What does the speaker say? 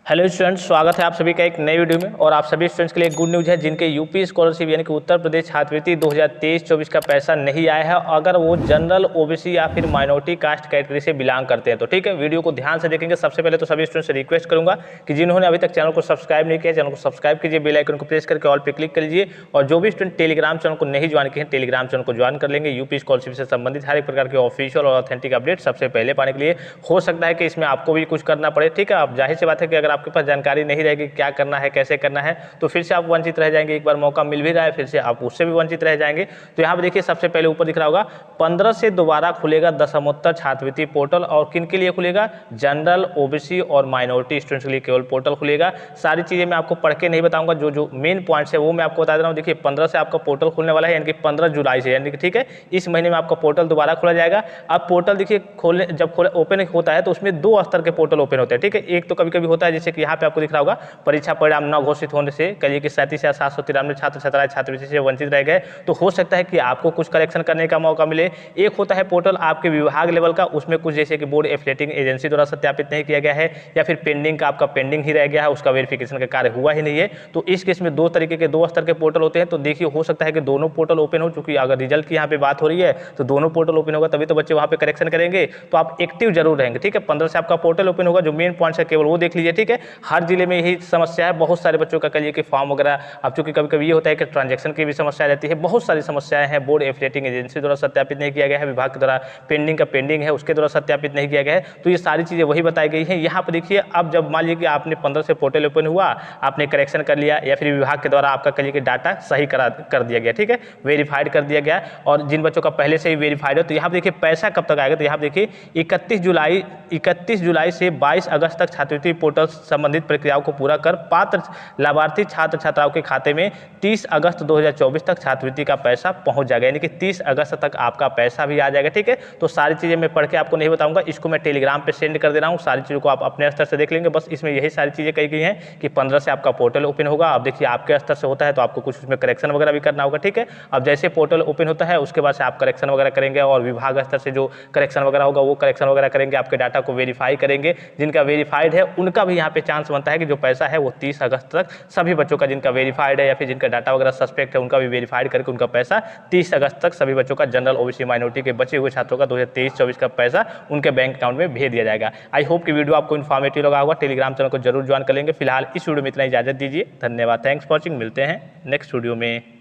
Hello students, स्वागत है आप सभी का एक नए वीडियो में। और आप सभी स्टूडेंट्स के लिए गुड न्यूज़ है जिनके यूपी स्कॉलरशिप यानी कि उत्तर प्रदेश छात्रवृत्ति 2023-24 का पैसा नहीं आया है, अगर वो जनरल, ओबीसी या फिर माइनॉरिटी कास्ट कैटेगरी से बिलोंग करते हैं तो ठीक है। वीडियो को ध्यान से देखेंगे। सबसे पहले तो सभी स्टूडेंट्स से रिक्वेस्ट करूंगा कि जिन्होंने अभी तक चैनल को सब्सक्राइब नहीं किया, चैनल को सब्सक्राइब कीजिए, बेल आइकन को प्रेस करके ऑल पे क्लिक कर लीजिए। और जो भी स्टूडेंट टेलीग्राम चैनल को नहीं ज्वाइन किए हैं, टेलीग्राम चैनल को ज्वाइन कर लेंगे। यूपी स्कॉलरशिप से संबंधित हर एक प्रकार के ऑफिशियल और ऑथेंटिक अपडेट सबसे पहले पाने के लिए हो सकता है कि इसमें आपको भी कुछ करना पड़े, ठीक है। अब जाहिर सी बात है कि अगर आपके पास जानकारी नहीं रहेगी क्या करना है, कैसे करना है, तो फिर से आप वंचित रह जाएंगे। एक बार मौका मिल भी रहा है, फिर से आप उससे भी वंचित रह जाएंगे। तो यहाँ पे देखिए, सबसे पहले ऊपर दिख रहा होगा 15 से दोबारा खुलेगा दशमोत्तर छात्रवृत्ति पोर्टल। और किन के लिए खुलेगा? जनरल, ओबीसी और माइनॉरिटी स्टूडेंट्स के लिए केवल पोर्टल खुलेगा। सारी चीज़ें मैं आपको पढ़ के नहीं बताऊंगा, जो मेन पॉइंट्स है वो मैं आपको बता दे रहा हूँ। देखिए 15 से आपका पोर्टल खुलने वाला है, यानी कि 15 जुलाई से, यानी कि ठीक है, इस महीने में आपका पोर्टल दोबारा खोला जाएगा। अब पोर्टल देखिए खोलने जब ओपन होता है तो उसमें दो स्तर के पोर्टल ओपन होते हैं, ठीक है। एक तो कभी कभी होता है जैसे कि यहाँ पे आपको दिख रहा होगा, परीक्षा परिणाम न घोषित होने से कहिए कि 37,793 छात्र छात्राएं छात्रवृत्ति से वंचित रह गए, तो हो सकता है कि आपको कुछ करेक्शन करने का मौका मिले। एक होता है पोर्टल आपके विभाग लेवल का, उसमें कुछ जैसे कि बोर्ड एफिलिएटिंग एजेंसी द्वारा सत्यापित नहीं किया गया है, या फिर पेंडिंग का आपका पेंडिंग ही रह गया है, उसका वेरिफिकेशन का कार्य हुआ ही नहीं है। तो इस केस में दो तरीके के, दो स्तर के पोर्टल होते हैं। तो देखिए, हो सकता है कि दोनों पोर्टल ओपन हो, चूंकि अगर रिजल्ट की यहाँ पे बात हो रही है तो दोनों पोर्टल ओपन होगा, तभी तो बच्चे वहाँ पे करेक्शन करेंगे। तो आप एक्टिव जरूर रहेंगे, ठीक है। 15 से आपका पोर्टल ओपन होगा, जो मेन पॉइंट्स है केवल वो देख लीजिए, ठीक है। हर जिले में यही समस्या है, बहुत सारे बच्चों का कहिए कि फॉर्म वगैरह, अब चूंकि कभी कभी ये होता है कि ट्रांजैक्शन की भी समस्या रहती है, बहुत सारी समस्याएं हैं। बोर्ड एफिलिएटिंग एजेंसी द्वारा सत्यापित नहीं किया गया है, विभाग के द्वारा पेंडिंग का पेंडिंग है, उसके द्वारा सत्यापित नहीं किया गया है। तो ये सारी चीज़ें वही बताई गई हैं। यहाँ पर देखिए, अब जब मान लीजिए कि आपने 15 से पोर्टल ओपन हुआ, आपने करेक्शन कर लिया, या फिर विभाग के द्वारा आपका कहिए कि डाटा सही कर दिया गया, ठीक है, वेरीफाइड कर दिया गया, और जिन बच्चों का पहले से ही वेरीफाइड हो, तो यहाँ पर देखिए पैसा कब तक आएगा। तो यहाँ पर देखिए 31 जुलाई से 22 अगस्त तक छात्रवृत्ति पोर्टल संबंधित प्रक्रियाओं को पूरा कर पात्र लाभार्थी छात्र छात्राओं के खाते में 30 अगस्त 2024 तक छात्रवृत्ति का पैसा पहुंच जाएगा, यानी कि 30 अगस्त तक आपका पैसा भी आ जाएगा, ठीक है। तो सारी चीज़ें मैं पढ़ के आपको नहीं बताऊंगा, इसको मैं टेलीग्राम पे सेंड कर दे रहा हूँ। सारी चीज़ों को आप अपने स्तर से देख लेंगे। बस इसमें यही सारी चीज़ें कही गई हैं कि 15 से आपका पोर्टल ओपन होगा। अब देखिए, आपके स्तर से होता है तो आपको कुछ उसमें करेक्शन वगैरह भी करना होगा, ठीक है। अब जैसे पोर्टल ओपन होता है उसके बाद से आप करेक्शन वगैरह करेंगे, और विभाग स्तर से जो करेक्शन वगैरह होगा वो करेक्शन वगैरह करेंगे, आपके डाटा को वेरीफाई करेंगे। जिनका वेरीफाइड है उनका भी यहाँ पे चांस बनता है कि जो पैसा है वो 30 अगस्त तक सभी बच्चों का, जिनका वेरीफाइड है या फिर जिनका डाटा वगैरह सस्पेक्ट है, उनका भी वेरीफाइड करके उनका पैसा 30 अगस्त तक सभी बच्चों का, जनरल, ओबीसी, माइनॉरिटी के बचे हुए छात्रों का 2023-24 का पैसा उनके बैंक अकाउंट में भेज दिया जाएगा। आई होप कि वीडियो आपको इन्फॉर्मेटिव लगा होगा। टेलीग्राम चैनल को जरूर ज्वाइन कर लेंगे। फिलहाल इस वीडियो में इतना इजाजत दीजिए। धन्यवाद, थैंक्स फॉर वॉचिंग। मिलते हैं नेक्स्ट वीडियो में।